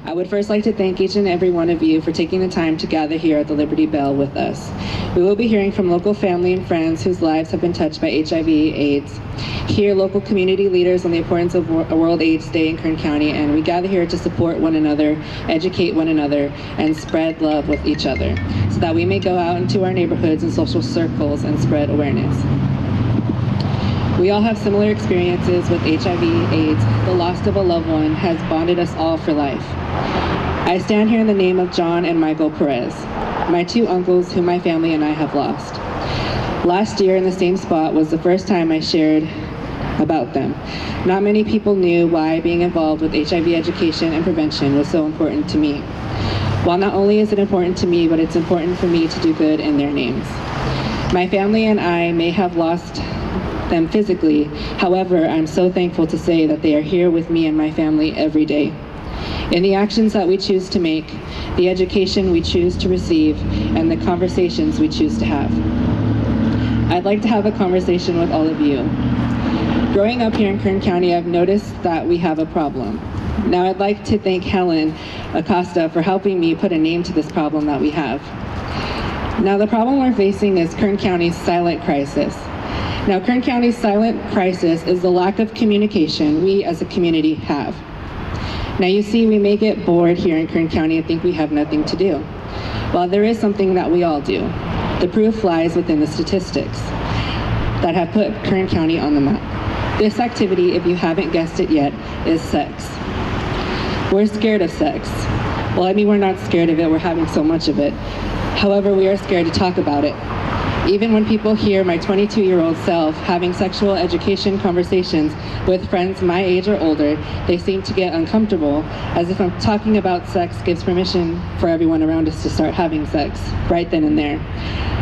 I would first like to thank each and every one of you for taking the time to gather here at the Liberty Bell with us. We will be hearing from local family and friends whose lives have been touched by HIV/AIDS, hear local community leaders on the importance of World AIDS Day in Kern County, and we gather here to support one another, educate one another, and spread love with each other, so that we may go out into our neighborhoods and social circles and spread awareness. We all have similar experiences with HIV/AIDS. The loss of a loved one has bonded us all for life. I stand here in the name of John and Michael Perez, my two uncles whom my family and I have lost. Last year in the same spot was the first time I shared about them. Not many people knew why being involved with HIV education and prevention was so important to me. While not only is it important to me, but it's important for me to do good in their names. My family and I may have lost them physically. However, I'm so thankful to say that they are here with me and my family every day. In the actions that we choose to make, the education we choose to receive, and the conversations we choose to have. I'd like to have a conversation with all of you. Growing up here in Kern County, I've noticed that we have a problem. Now I'd like to thank Helen Acosta for helping me put a name to this problem that we have. Now the problem we're facing is Kern County's silent crisis. Now Kern County's silent crisis is the lack of communication we as a community have. Now you see, we may get bored here in Kern County and think we have nothing to do. Well, there is something that we all do. The proof lies within the statistics that have put Kern County on the map. This activity, if you haven't guessed it yet, is sex. We're scared of sex. Well, I mean, we're not scared of it, we're having so much of it. However, we are scared to talk about it. Even when people hear my 22-year-old self having sexual education conversations with friends my age or older, they seem to get uncomfortable, as if I'm talking about sex gives permission for everyone around us to start having sex right then and there.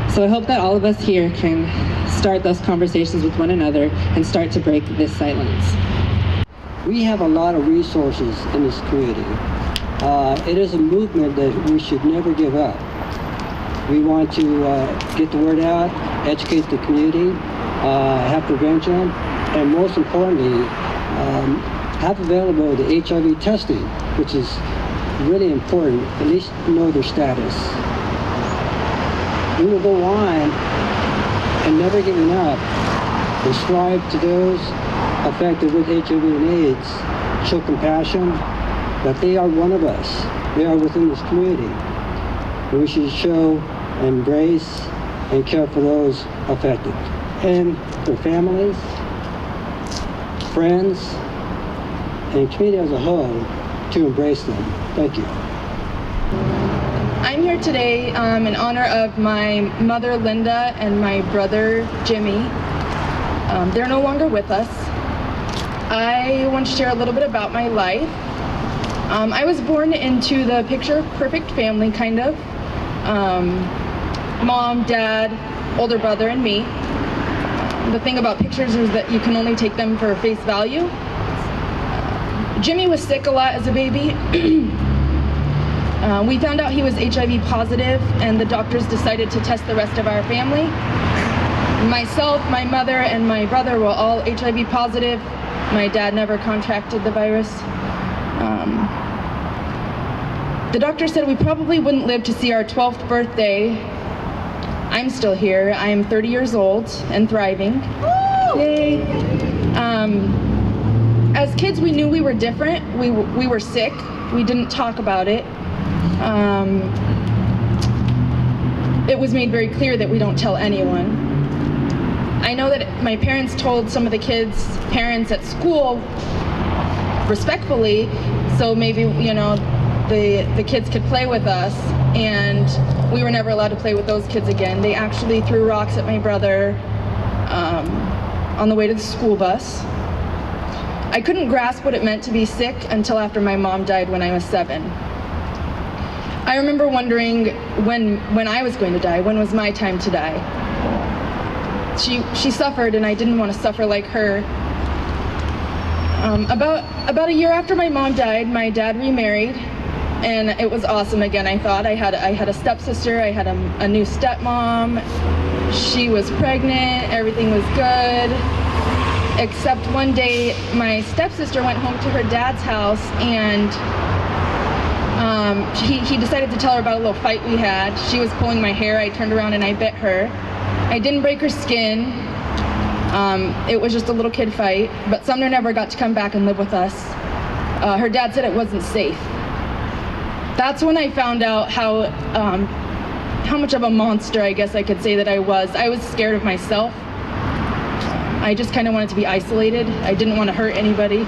So I hope that all of us here can start those conversations with one another and start to break this silence. We have a lot of resources in this community. It is a movement that we should never give up. We want to get the word out, educate the community, have prevention, and most importantly, have available the HIV testing, which is really important, at least know their status. We will go on and never giving up and strive to those affected with HIV and AIDS, show compassion, that they are one of us. They are within this community. We should show, embrace, and care for those affected, and their families, friends, and community as a whole to embrace them. Thank you. I'm here today in honor of my mother, Linda, and my brother, Jimmy. They're no longer with us. I want to share a little bit about my life. I was born into the picture-perfect family, kind of. Mom, dad, older brother, and me. The thing about pictures is that you can only take them for face value. Jimmy was sick a lot as a baby. We found out he was HIV positive, and the doctors decided to test the rest of our family. Myself, my mother, and my brother were all HIV positive. My dad never contracted the virus. The doctor said we probably wouldn't live to see our 12th birthday. I'm still here. I am 30 years old and thriving. Yay! As kids, we knew we were different. We were sick. We didn't talk about it. It was made very clear that we don't tell anyone. I know that my parents told some of the kids' parents at school respectfully, so maybe, you know, the kids could play with us, and we were never allowed to play with those kids again. They actually threw rocks at my brother on the way to the school bus. I couldn't grasp what it meant to be sick until after my mom died when I was 7. I remember wondering when I was going to die, when was my time to die. She suffered, and I didn't want to suffer like her. About a year after my mom died, my dad remarried, and it was awesome again. I thought I had a stepsister, I had a new stepmom. She was pregnant, everything was good, except one day my stepsister went home to her dad's house, and He decided to tell her about a little fight we had. She was pulling my hair. I turned around and I bit her. I didn't break her skin. It was just a little kid fight, but Sumner never got to come back and live with us. Her dad said it wasn't safe. That's when I found out how much of a monster, I guess I could say, that I was. I was scared of myself. I just kind of wanted to be isolated. I didn't want to hurt anybody.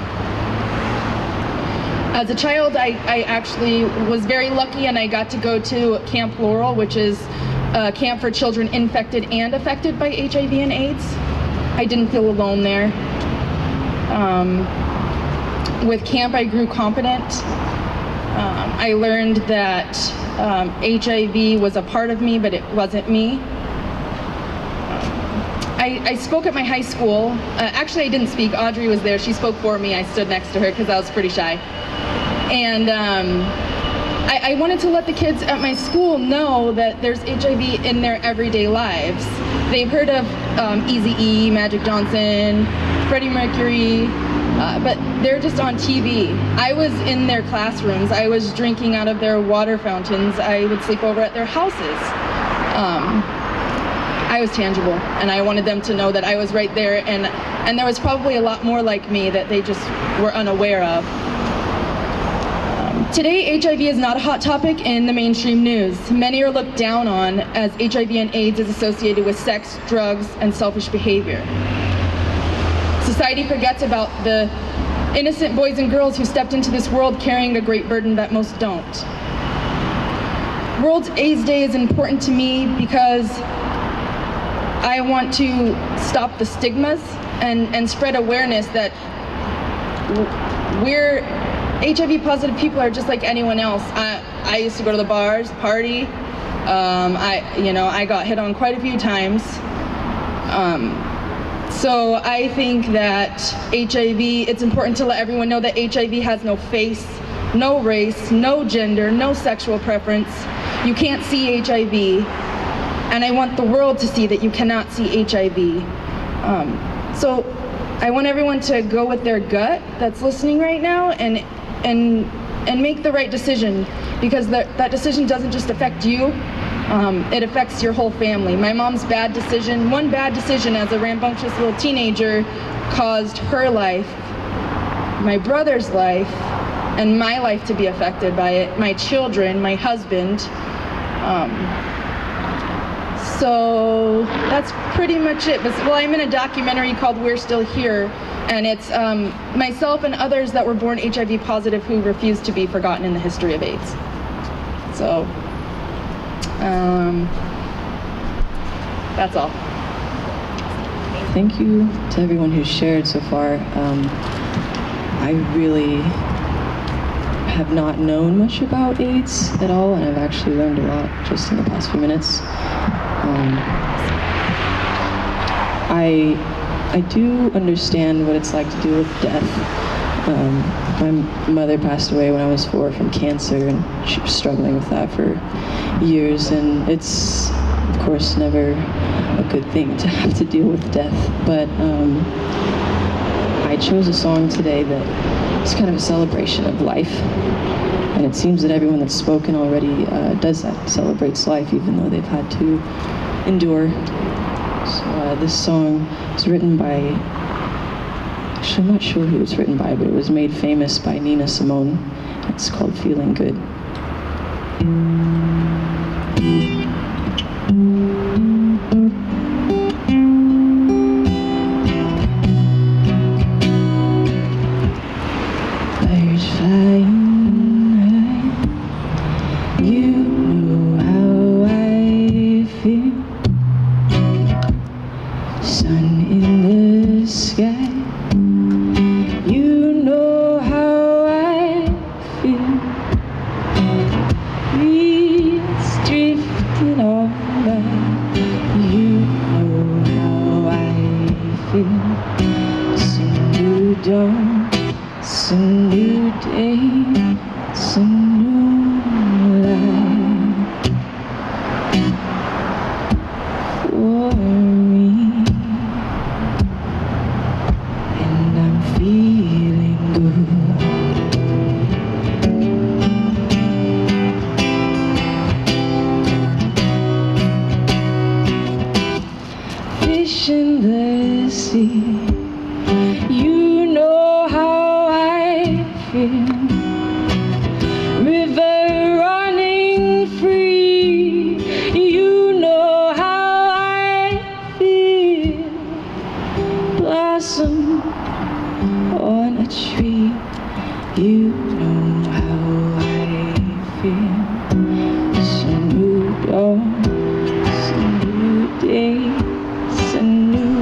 As a child, I actually was very lucky, and I got to go to Camp Laurel, which is a camp for children infected and affected by HIV and AIDS. I didn't feel alone there. With camp, I grew confident. I learned that HIV was a part of me, but it wasn't me. I spoke at my high school. Actually, I didn't speak. Audrey was there. She spoke for me. I stood next to her because I was pretty shy. And I wanted to let the kids at my school know that there's HIV in their everyday lives. They've heard of Eazy-E, Magic Johnson, Freddie Mercury, but they're just on TV. I was in their classrooms. I was drinking out of their water fountains. I would sleep over at their houses. I was tangible, and I wanted them to know that I was right there, and there was probably a lot more like me that they just were unaware of. Today, HIV is not a hot topic in the mainstream news. Many are looked down on as HIV and AIDS is associated with sex, drugs, and selfish behavior. Society forgets about the innocent boys and girls who stepped into this world carrying a great burden that most don't. World AIDS Day is important to me because I want to stop the stigmas and spread awareness that HIV positive people are just like anyone else. I used to go to the bars, party. I got hit on quite a few times. So I think that HIV, it's important to let everyone know that HIV has no face, no race, no gender, no sexual preference. You can't see HIV. And I want the world to see that you cannot see HIV. So I want everyone to go with their gut that's listening right now and make the right decision, because that decision doesn't just affect you, it affects your whole family. My mom's one bad decision as a rambunctious little teenager caused her life, my brother's life, and my life to be affected by it, my children, my husband. So that's pretty much it. Well, I'm in a documentary called We're Still Here, and it's myself and others that were born HIV positive who refuse to be forgotten in the history of AIDS. So that's all. Thank you to everyone who's shared so far. I really have not known much about AIDS at all, and I've actually learned a lot just in the past few minutes. I do understand what it's like to deal with death. My mother passed away when I was 4 from cancer, and she was struggling with that for years, and it's, of course, never a good thing to have to deal with death. But I chose a song today that is kind of a celebration of life, and it seems that everyone that's spoken already does that, celebrates life, even though they've had to endure. So this song was written by, actually I'm not sure who it's written by, but it was made famous by Nina Simone. It's called Feeling Good. Birds flying high, you know how I feel. Sun in the sky, you know how I feel. Breeze drifting on by, you know how I feel. It's a new dawn, it's a new day, it's a new life for me, and I'm feeling good. River running free, you know how I feel. Blossom on a tree, you know how I feel. It's a new dawn, it's a new day, it's a new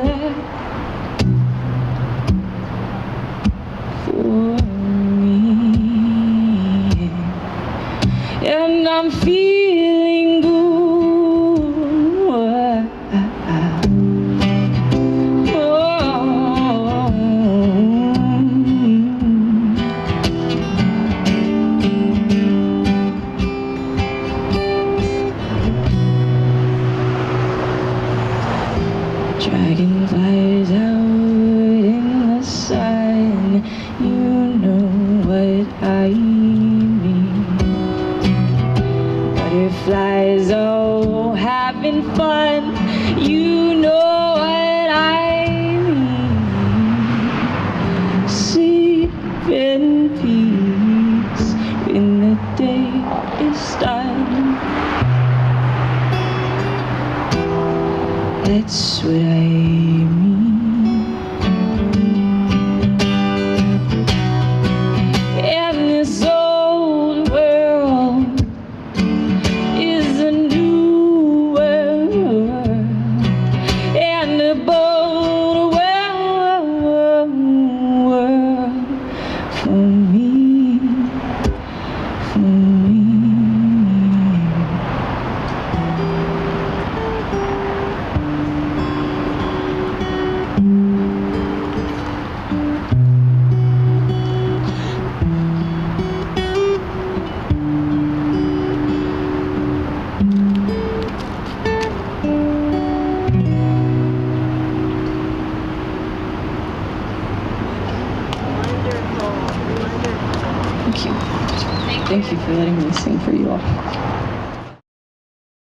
life for me, and I'm feeling good. Dragonflies out in the sun, you know what I mean. Butterflies all having fun, you know what I mean. Sleep in peace when the day is done. That's what I mean. And this old world is a new world, and a bold world for me, for me. Thank you. Thank you for letting me sing for you all.